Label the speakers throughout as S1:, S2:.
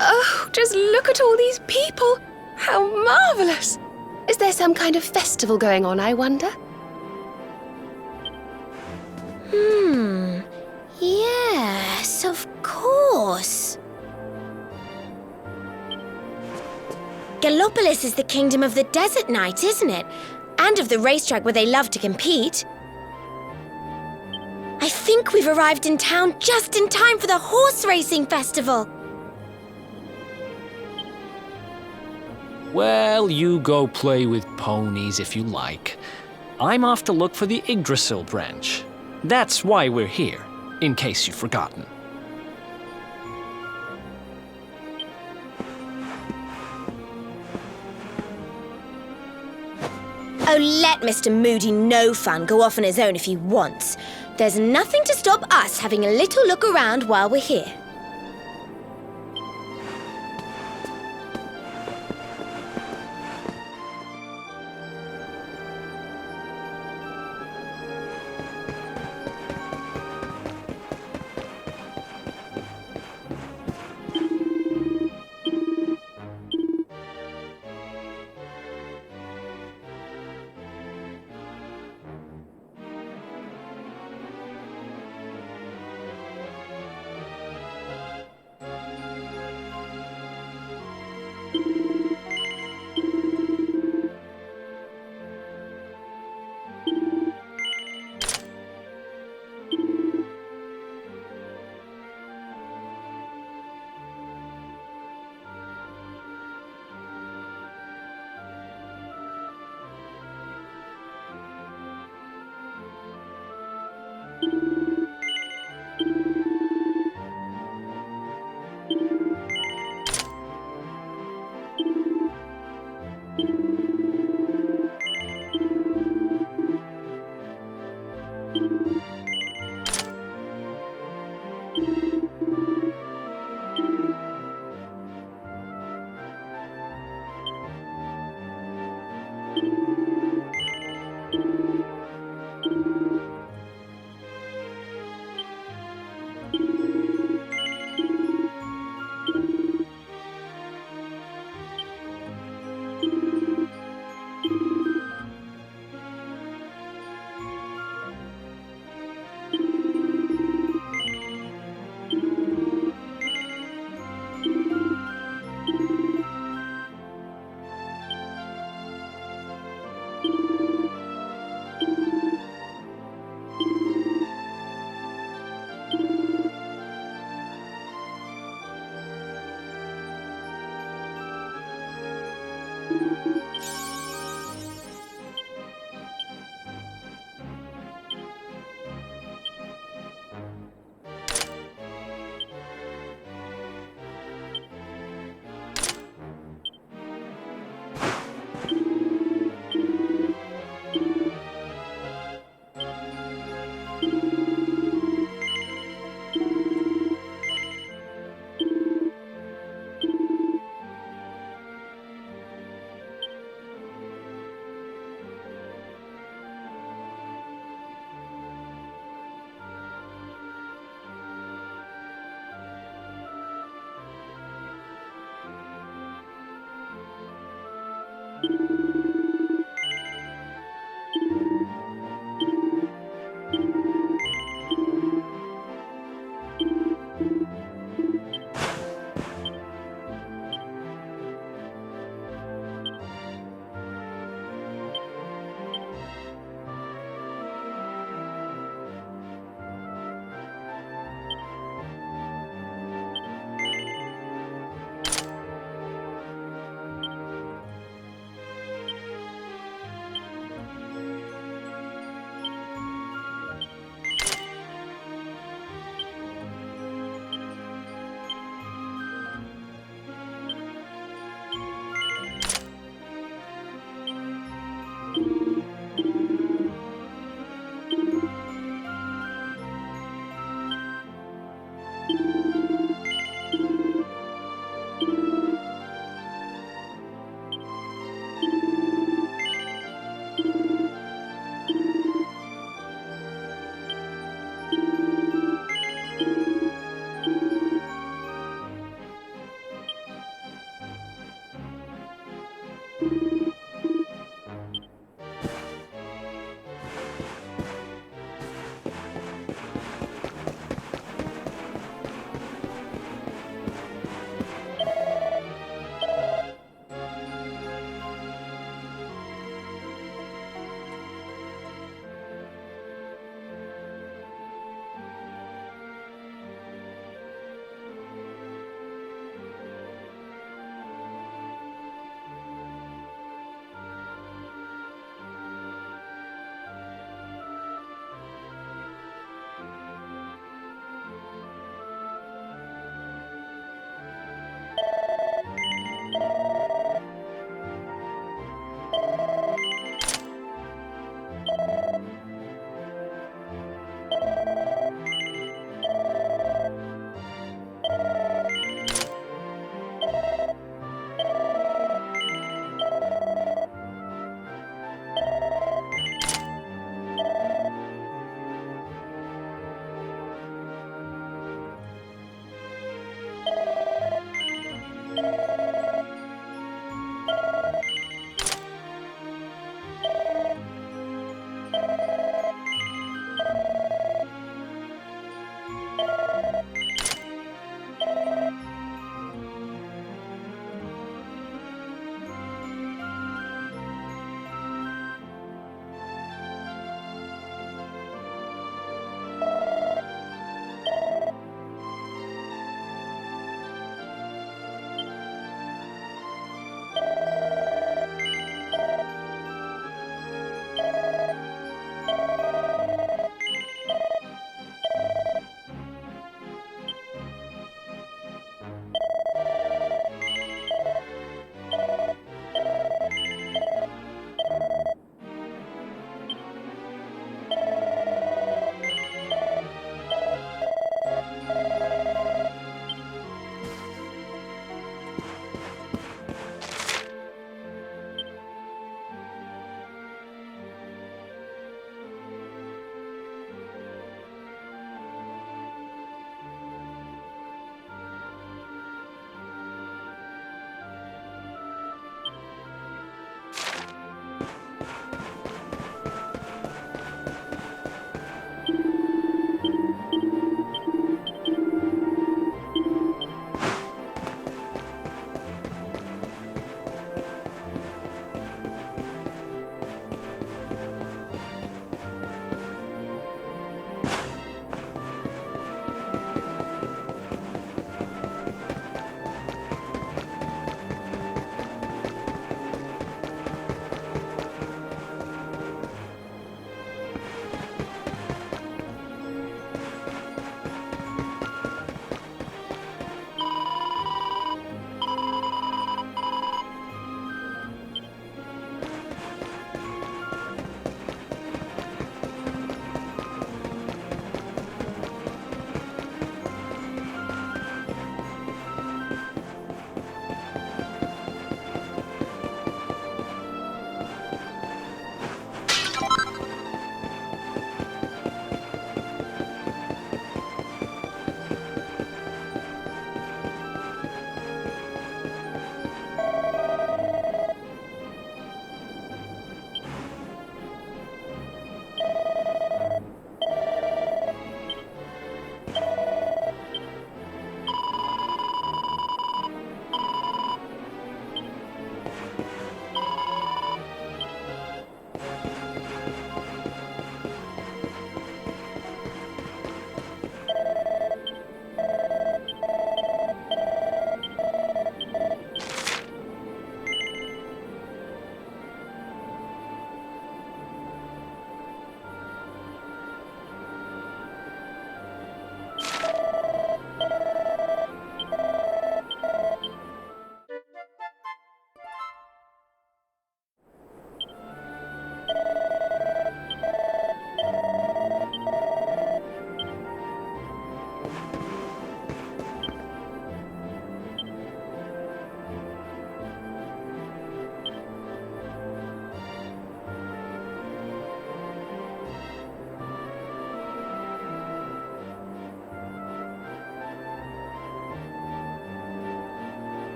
S1: Oh, just look at all these people! How marvellous! Is there some kind of festival going on, I wonder?
S2: Yes, of course. Gallopolis is the kingdom of the desert knight, isn't it? And of the racetrack where they love to compete. I think we've arrived in town just in time for the horse racing festival.
S3: Well, you go play with ponies if you like. I'm off to look for the Yggdrasil branch. That's why we're here, in case you've forgotten.
S2: Oh, let Mr. Moody No Fun go off on his own if he wants. There's nothing to stop us having a little look around while we're here.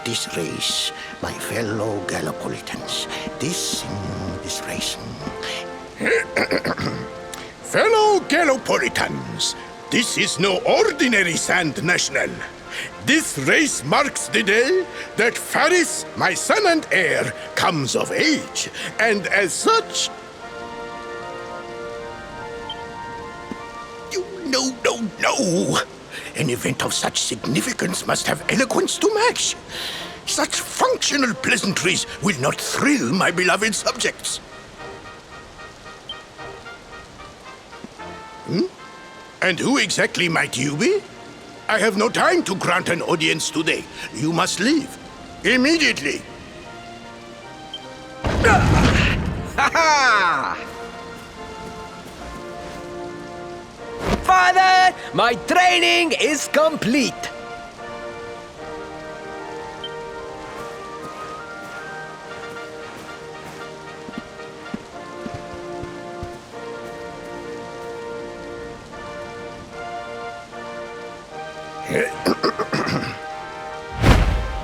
S4: This race, my fellow Gallipolitans, this race.
S5: Fellow Gallipolitans, this is no ordinary Sand National. This race marks the day that Faris, my son and heir, comes of age, and as such... No! An event of such significance must have eloquence to match. Such functional pleasantries will not thrill my beloved subjects. And who exactly might you be? I have no time to grant an audience today. You must leave. Immediately.
S6: Father, my training is complete.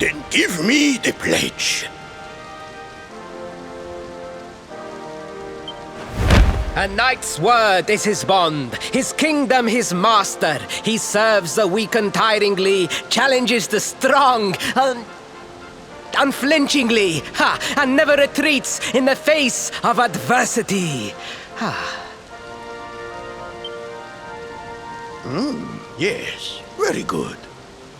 S5: Then give me the pledge.
S6: A knight's word is his bond, his kingdom his master. He serves the weak untiringly, challenges the strong unflinchingly, and never retreats in the face of adversity.
S5: Yes, very good.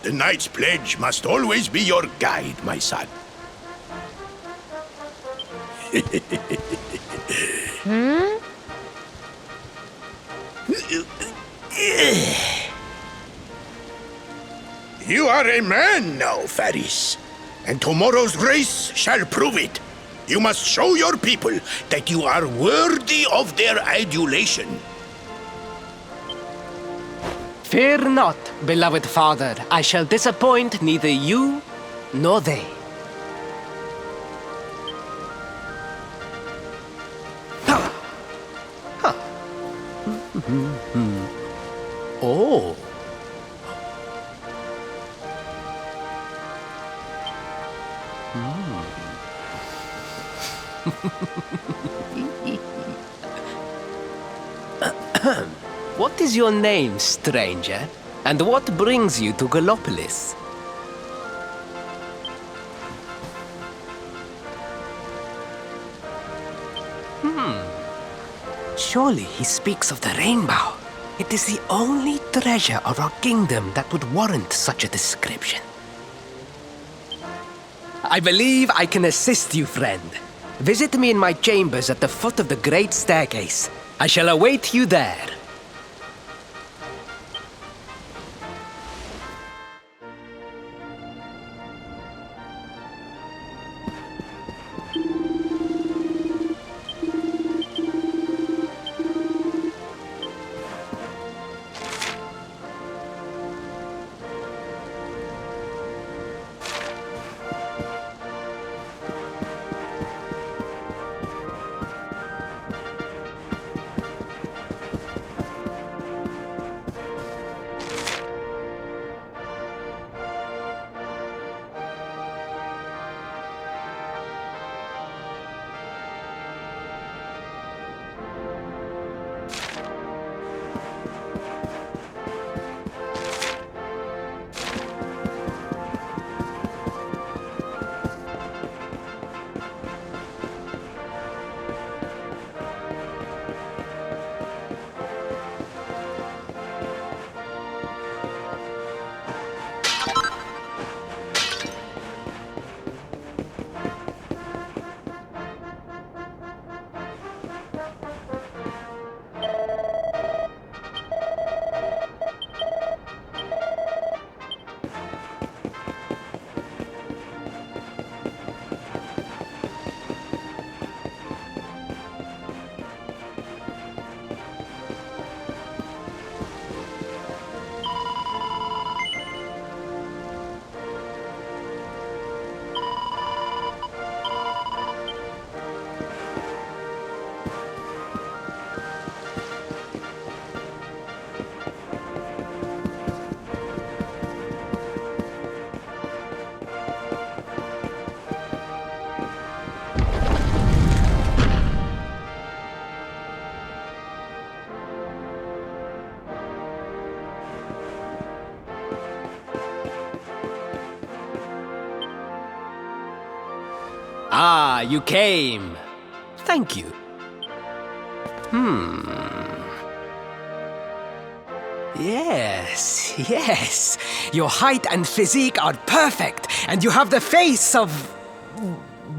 S5: The knight's pledge must always be your guide, my son. You are a man now, Faris, and tomorrow's race shall prove it. You must show your people that you are worthy of their adulation.
S6: Fear not, beloved father. I shall disappoint neither you nor they. Oh. What is your name, stranger? And what brings you to Gallopolis? Surely he speaks of the rainbow. It is the only treasure of our kingdom that would warrant such a description. I believe I can assist you, friend. Visit me in my chambers at the foot of the great staircase. I shall await you there. Ah, you came. Thank you. Yes. Your height and physique are perfect, and you have the face of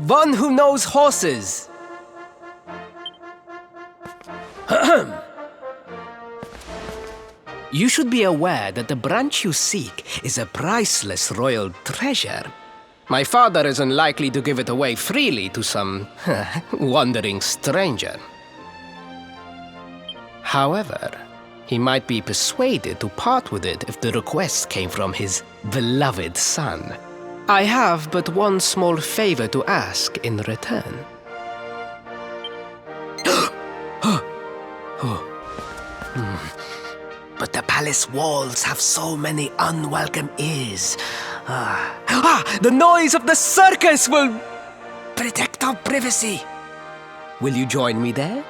S6: one who knows horses. You should be aware that the branch you seek is a priceless royal treasure. My father isn't likely to give it away freely to some wandering stranger. However, he might be persuaded to part with it if the request came from his beloved son. I have but one small favor to ask in return. But the palace walls have so many unwelcome ears. The noise of the circus will protect our privacy. Will you join me there?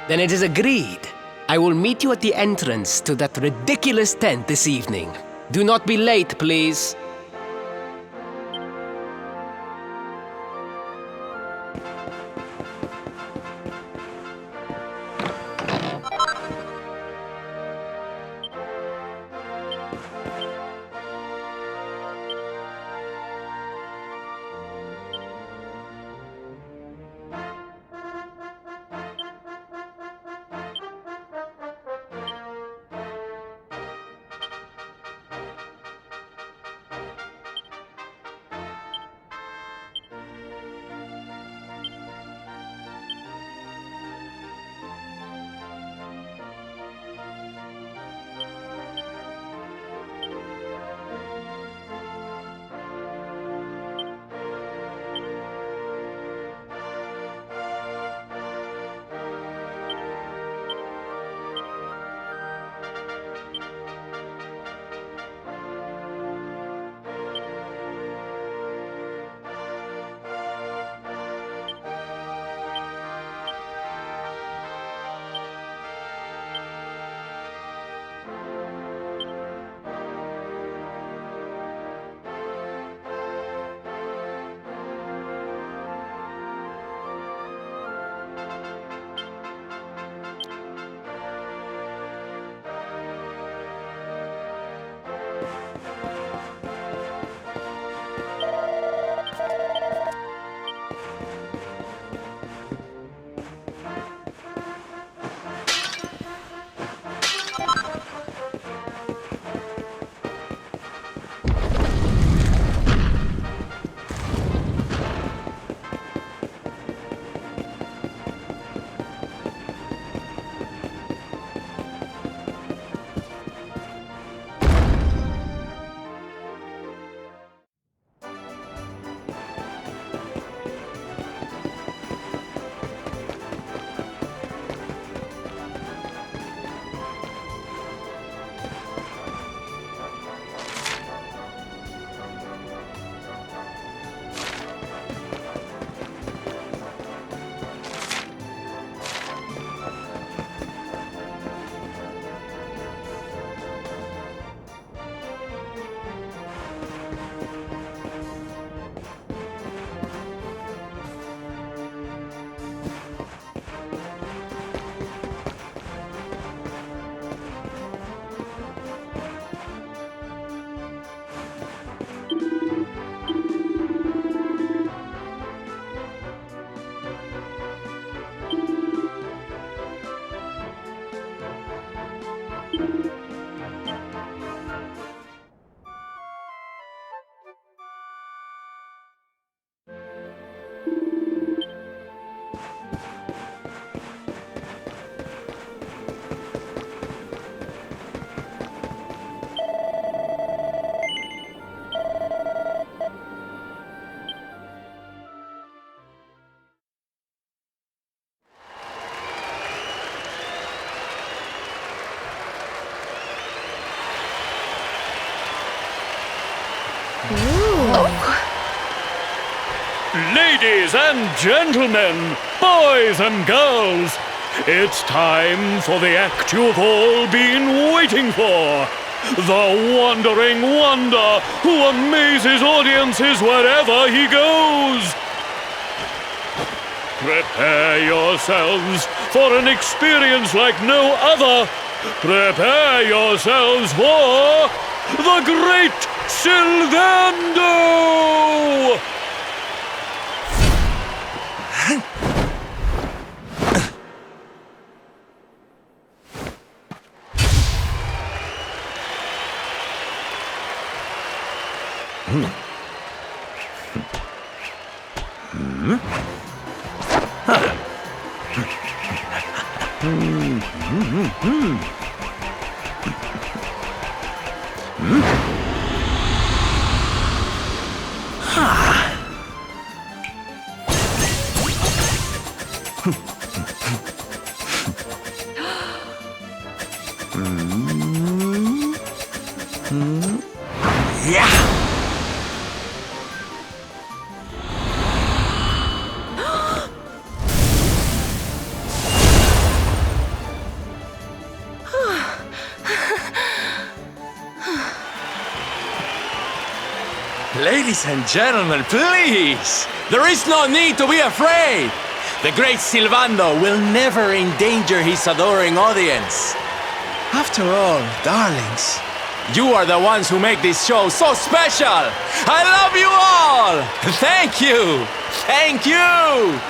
S6: Then it is agreed. I will meet you at the entrance to that ridiculous tent this evening. Do not be late, please.
S7: Ladies and gentlemen, boys and girls, it's time for the act you've all been waiting for. The Wandering Wonder who amazes audiences wherever he goes. Prepare yourselves for an experience like no other. Prepare yourselves for the Great Sylvando!
S8: Ladies and gentlemen, please! There is no need to be afraid! The great Sylvando will never endanger his adoring audience. After all, darlings, you are the ones who make this show so special! I love you all! Thank you! Thank you!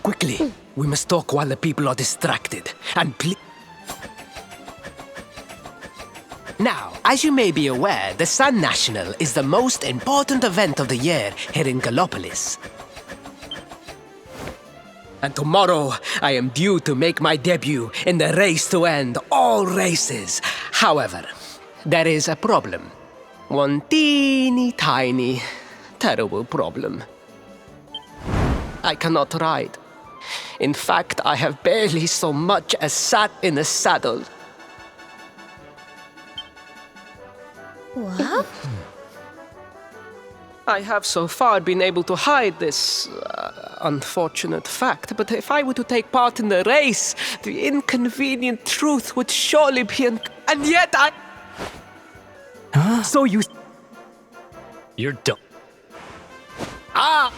S6: Quickly, we must talk while the people are distracted. And now, as you may be aware, the Sun National is the most important event of the year here in Gallopolis. And tomorrow, I am due to make my debut in the race to end all races. However, there is a problem. One teeny tiny, terrible problem. I cannot ride. In fact, I have barely so much as sat in a saddle.
S2: What?
S6: I have so far been able to hide this unfortunate fact, but if I were to take part in the race, the inconvenient truth would surely be and yet I... Huh? So you...
S3: You're dumb.
S6: Ah!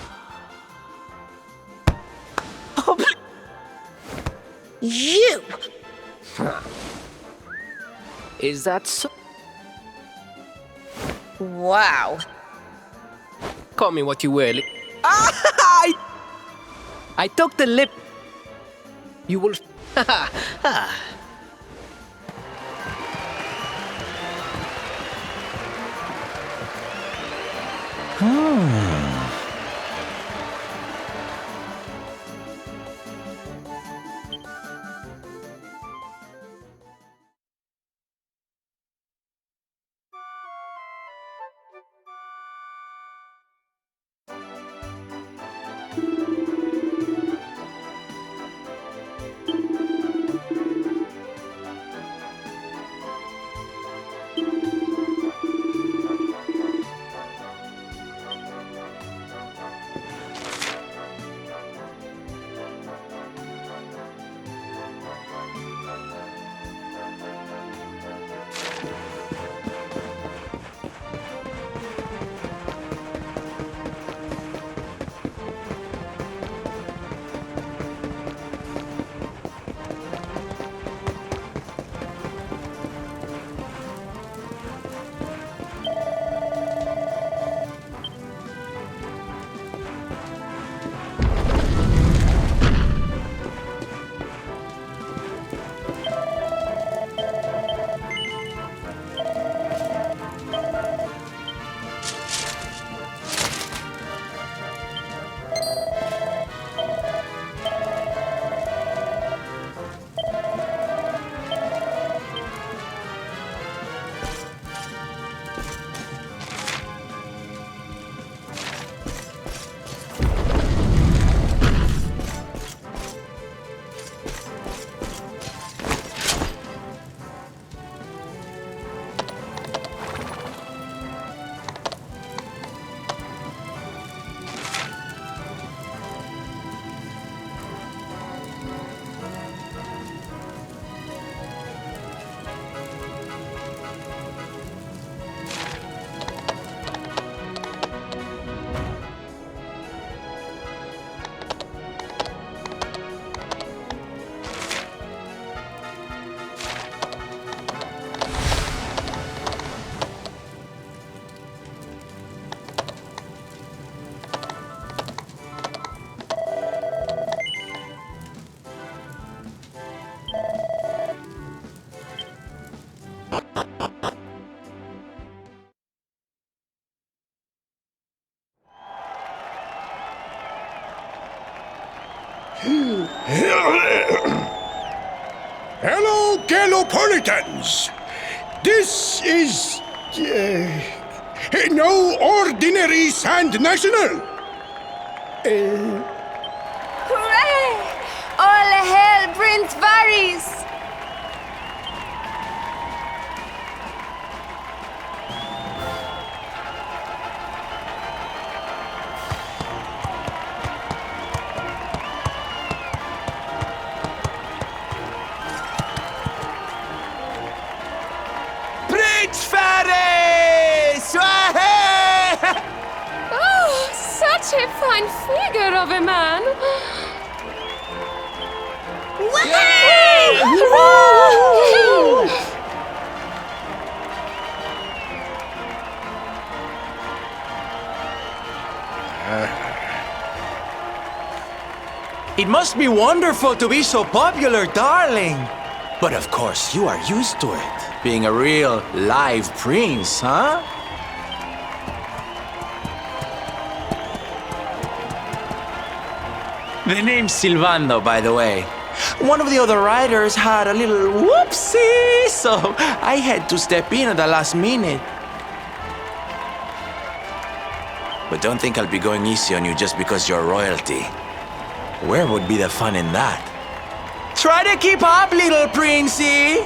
S6: Oh,
S2: You!
S6: is that so?
S2: Wow.
S6: Call me what you will. I took the lip. You will...
S5: Hello, Galopolitans! This is... no ordinary Sand National!
S1: Hooray! All hail Prince Varys!
S8: Prince Ferris!
S1: Oh, such a fine figure of a man!
S8: It must be wonderful to be so popular, darling. But of course, you are used to it. Being a real live prince, huh? The name's Silvando, by the way. One of the other riders had a little whoopsie, so I had to step in at the last minute. But don't think I'll be going easy on you just because you're royalty. Where would be the fun in that? Try to keep up, little princey!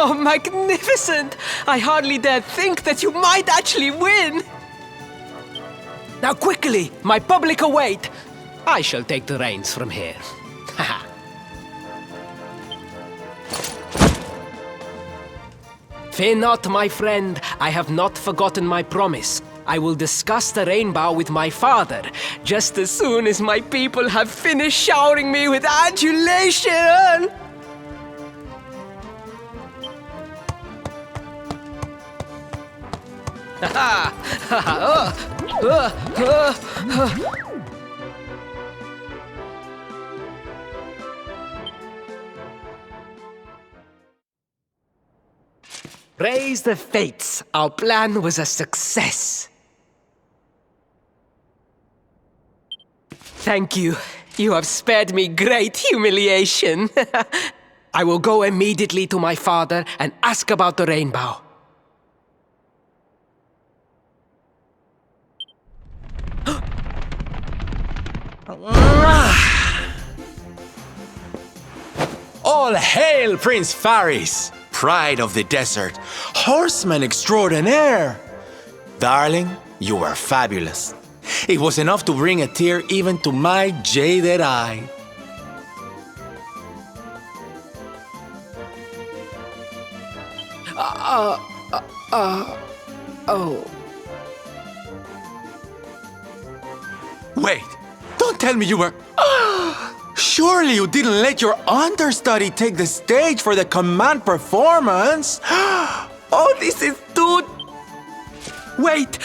S6: Oh, magnificent! I hardly dare think that you might actually win! Now quickly, my public await! I shall take the reins from here. Haha. Fear not, my friend. I have not forgotten my promise. I will discuss the rainbow with my father, just as soon as my people have finished showering me with adulation! Praise the fates, our plan was a success. Thank you. You have spared me great humiliation. I will go immediately to my father and ask about the rainbow.
S8: All hail Prince Faris, pride of the desert, horseman extraordinaire. Darling, you were fabulous. It was enough to bring a tear even to my jaded eye.
S6: Oh.
S8: Wait, don't tell me you were... Surely you didn't let your understudy take the stage for the command performance? Oh, this is too...
S6: Wait!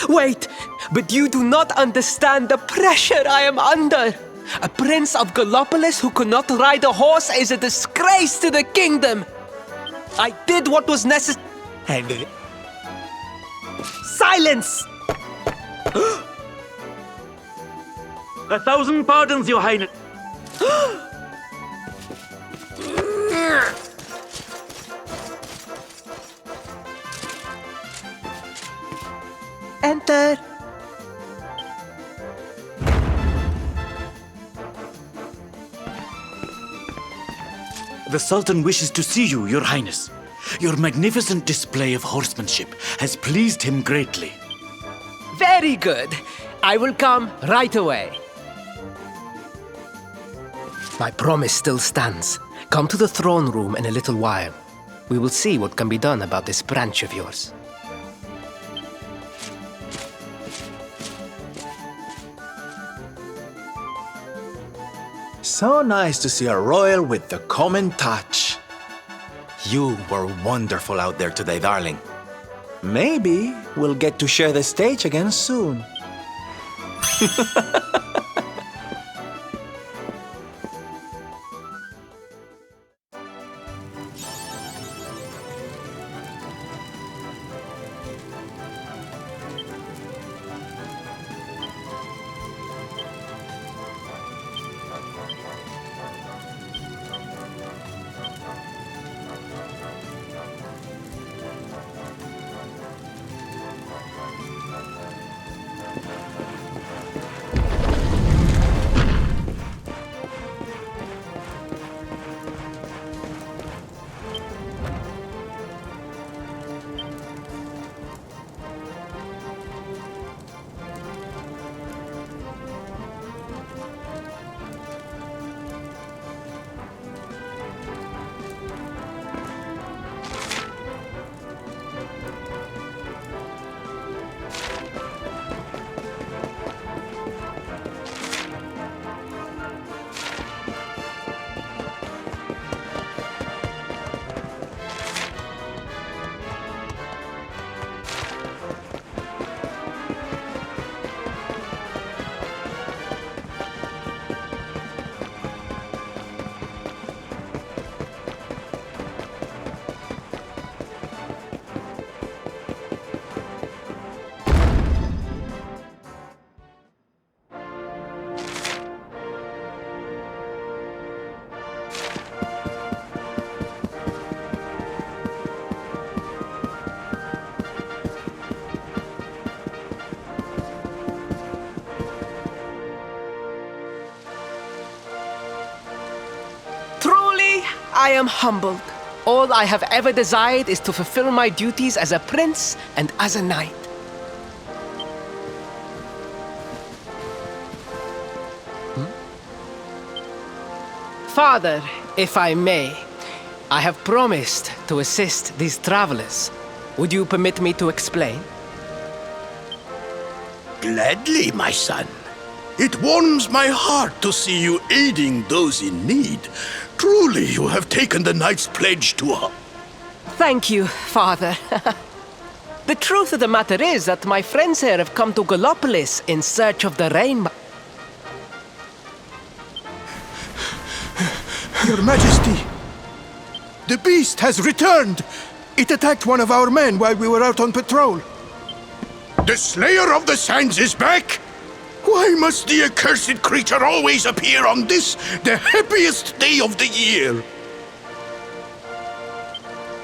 S6: But you do not understand the pressure I am under. A prince of Gallopolis who could not ride a horse is a disgrace to the kingdom. I did what was necessary.
S8: And...
S6: Silence!
S7: 1,000 pardons, Your Highness.
S6: Enter.
S9: The Sultan wishes to see you, Your Highness. Your magnificent display of horsemanship has pleased him greatly.
S6: Very good. I will come right away. My promise still stands. Come to the throne room in a little while. We will see what can be done about this branch of yours.
S8: So nice to see a royal with the common touch. You were wonderful out there today, darling. Maybe we'll get to share the stage again soon.
S6: I am humbled. All I have ever desired is to fulfill my duties as a prince and as a knight. Father, if I may, I have promised to assist these travelers. Would you permit me to explain?
S5: Gladly, my son. It warms my heart to see you aiding those in need. Truly, you have taken the knight's pledge to her.
S6: Thank you, Father. The truth of the matter is that my friends here have come to Gallopolis in search of the rainbow.
S5: Your Majesty, the beast has returned. It attacked one of our men while we were out on patrol. The Slayer of the Sands is back? Why must the accursed creature always appear on this, the happiest day of the year?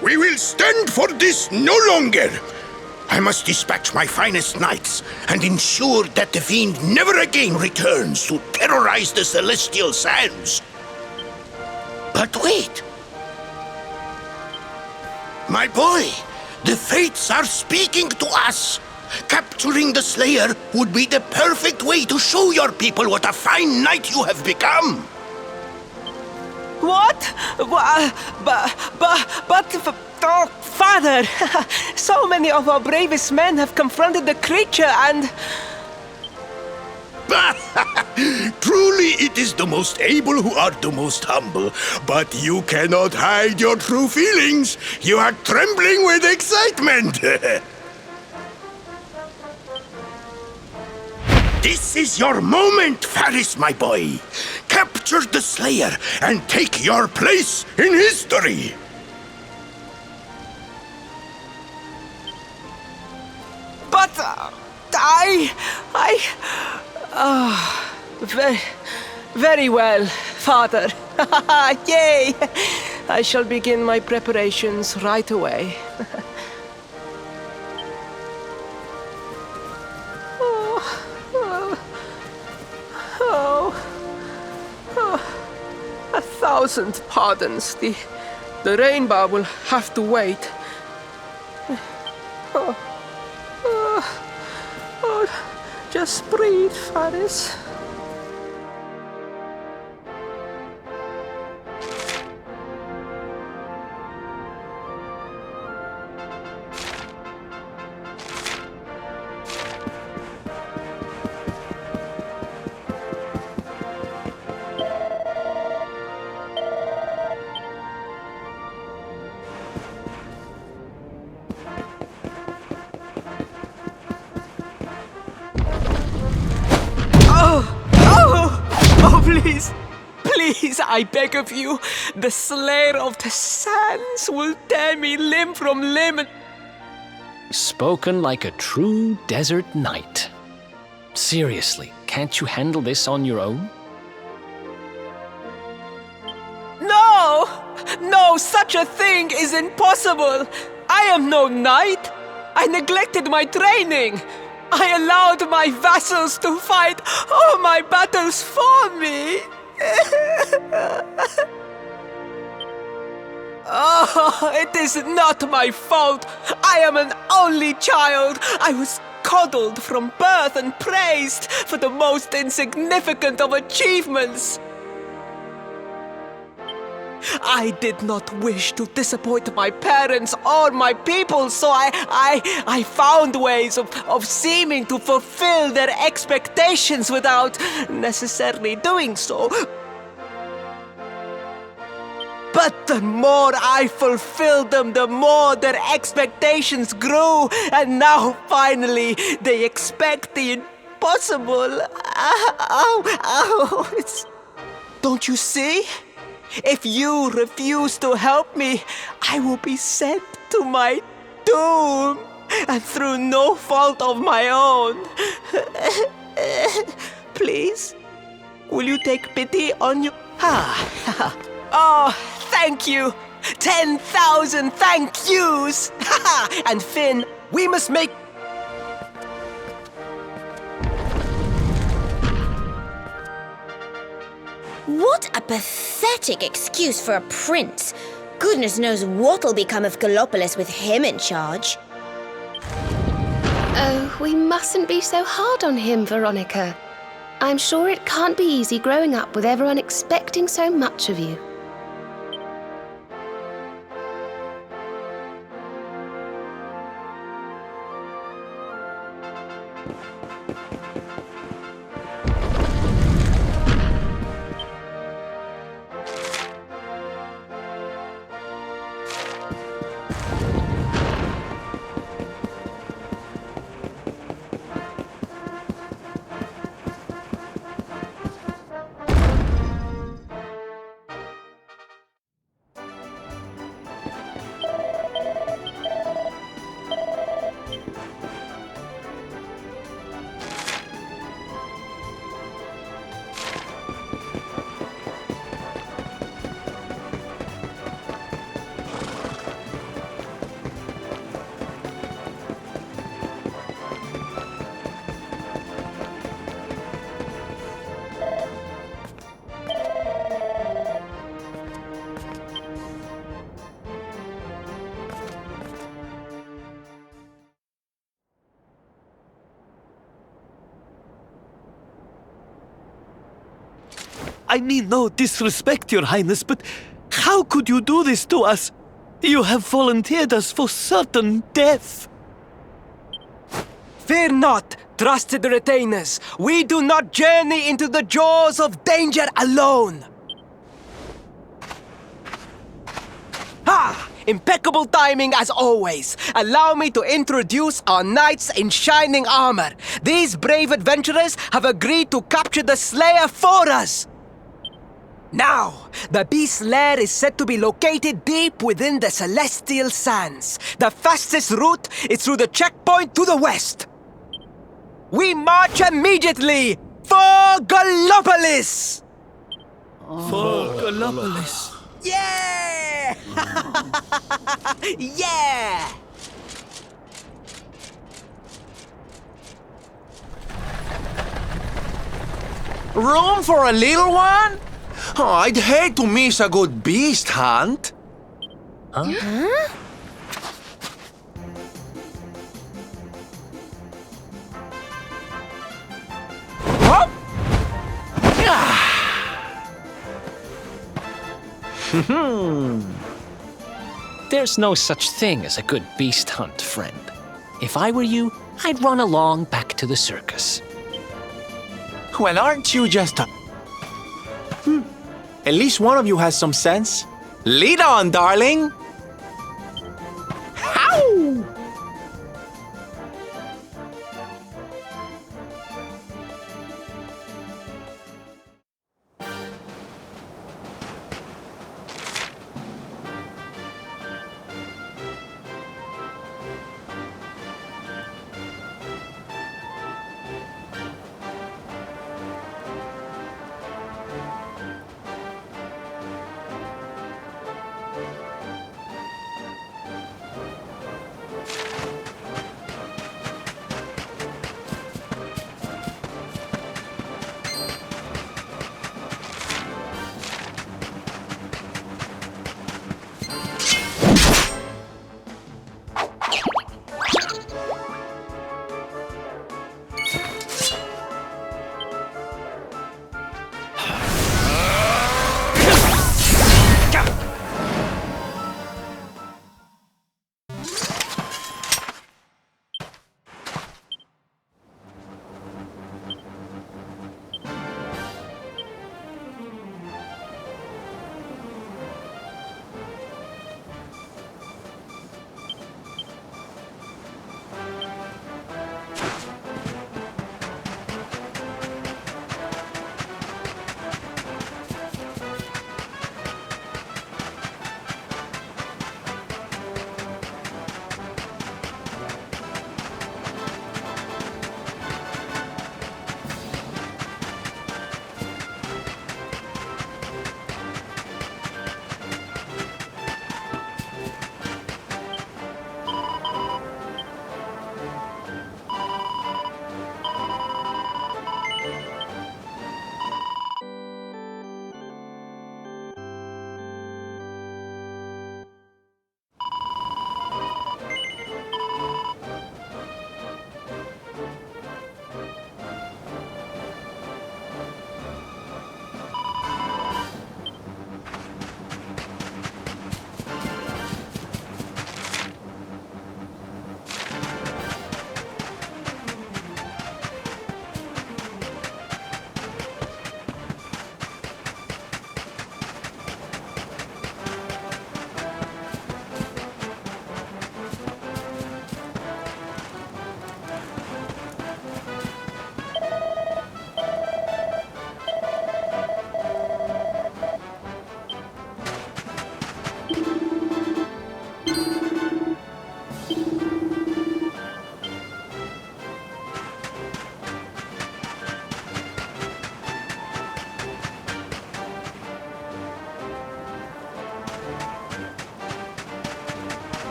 S5: We will stand for this no longer. I must dispatch my finest knights and ensure that the fiend never again returns to terrorize the celestial sands. But wait! My boy, the fates are speaking to us. Capturing the Slayer would be the perfect way to show your people what a fine knight you have become.
S6: What? Oh, Father! So many of our bravest men have confronted the creature and...
S5: Truly, it is the most able who are the most humble. But you cannot hide your true feelings. You are trembling with excitement. This is your moment, Faris, my boy. Capture the Slayer and take your place in history.
S6: But very well, Father. Yay! I shall begin my preparations right away. A thousand pardons. The rainbow will have to wait. Just breathe, Faris. Please, I beg of you, the Slayer of the Sands will tear me limb from limb.
S3: Spoken like a true desert knight. Seriously, can't you handle this on your own?
S6: No, such a thing is impossible. I am no knight. I neglected my training. I allowed my vassals to fight all my battles for me. Oh, it is not my fault. I am an only child. I was coddled from birth and praised for the most insignificant of achievements. I did not wish to disappoint my parents or my people, so I found ways of seeming to fulfill their expectations without necessarily doing so. But the more I fulfilled them, the more their expectations grew, and now finally they expect the impossible. Don't you see? If you refuse to help me, I will be sent to my doom, and through no fault of my own. Please, will you take pity on your... Oh, thank you! 10,000 thank yous! And Finn, we must make...
S2: What a pathetic excuse for a prince. Goodness knows what'll become of Gallopolis with him in charge.
S1: Oh, we mustn't be so hard on him, Veronica. I'm sure it can't be easy growing up with everyone expecting so much of you.
S10: I mean no disrespect, Your Highness, but how could you do this to us? You have volunteered us for certain death.
S6: Fear not, trusted retainers. We do not journey into the jaws of danger alone. Ha! Impeccable timing as always. Allow me to introduce our knights in shining armor. These brave adventurers have agreed to capture the Slayer for us. Now, the beast's lair is said to be located deep within the Celestial Sands. The fastest route is through the checkpoint to the west. We march immediately for Gallopolis!
S10: For Gallopolis.
S6: Yeah! Yeah!
S8: Room for a little one? Oh, I'd hate to miss a good beast hunt.
S2: Huh?
S8: Hop!
S3: There's no such thing as a good beast hunt, friend. If I were you, I'd run along back to the circus.
S8: Well, aren't you just a... At least one of you has some sense. Lead on, darling! How?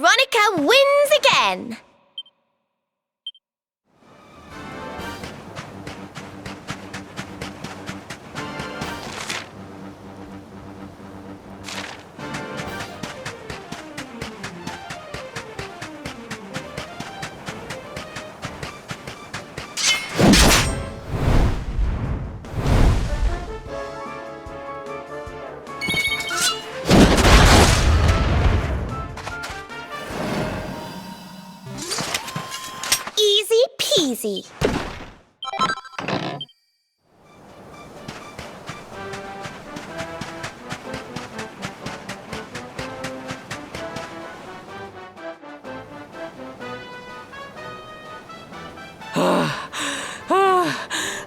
S2: Veronica wins again! Easy peasy.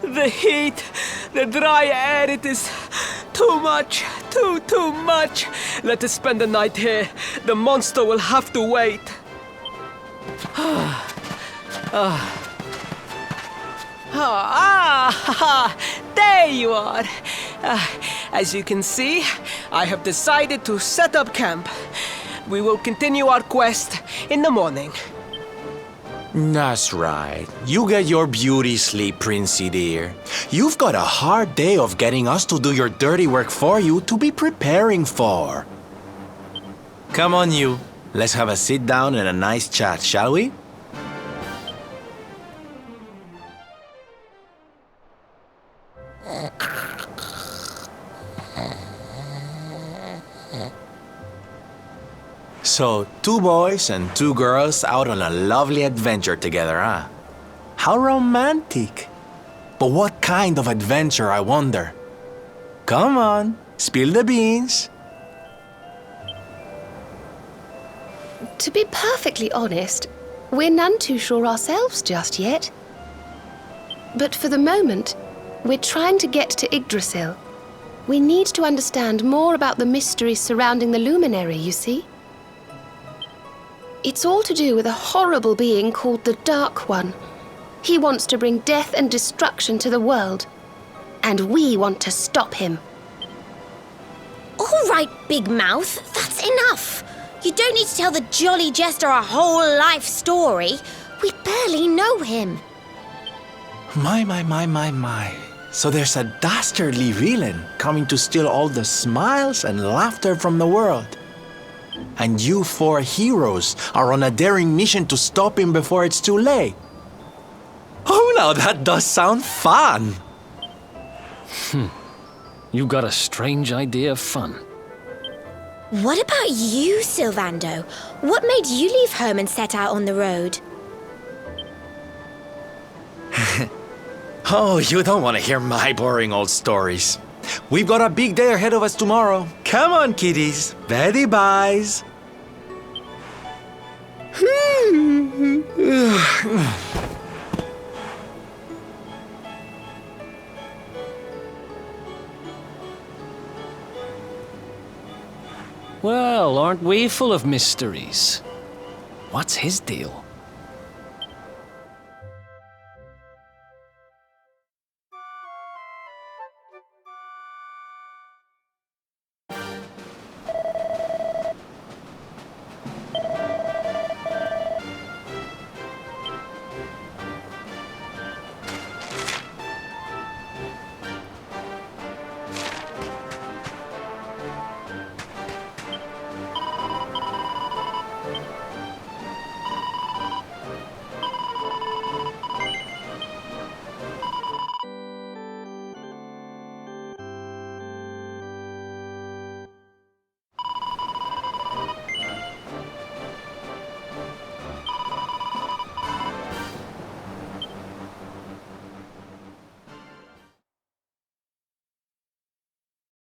S6: The heat, the dry air, it is too much, too much. Let us spend the night here. The monster will have to wait. There you are. As you can see, I have decided to set up camp. We will continue our quest in the morning.
S8: That's right. You get your beauty sleep, Princey dear. You've got a hard day of getting us to do your dirty work for you to be preparing for. Come on, you. Let's have a sit down and a nice chat, shall we? So, 2 boys and 2 girls out on a lovely adventure together, huh? How romantic! But what kind of adventure, I wonder? Come on, spill the beans.
S1: To be perfectly honest, we're none too sure ourselves just yet. But for the moment, we're trying to get to Yggdrasil. We need to understand more about the mysteries surrounding the luminary, you see? It's all to do with a horrible being called the Dark One. He wants to bring death and destruction to the world. And we want to stop him.
S2: All right, Big Mouth, that's enough. You don't need to tell the Jolly Jester our whole life story. We barely know him.
S8: My. So there's a dastardly villain coming to steal all the smiles and laughter from the world. And you 4 heroes are on a daring mission to stop him before it's too late. Oh, now that does sound fun.
S3: You got a strange idea of fun.
S2: What about you, Sylvando? What made you leave home and set out on the road?
S8: Oh, you don't want to hear my boring old stories. We've got a big day ahead of us tomorrow. Come on, kiddies. Betty buys.
S3: Well, aren't we full of mysteries? What's his deal?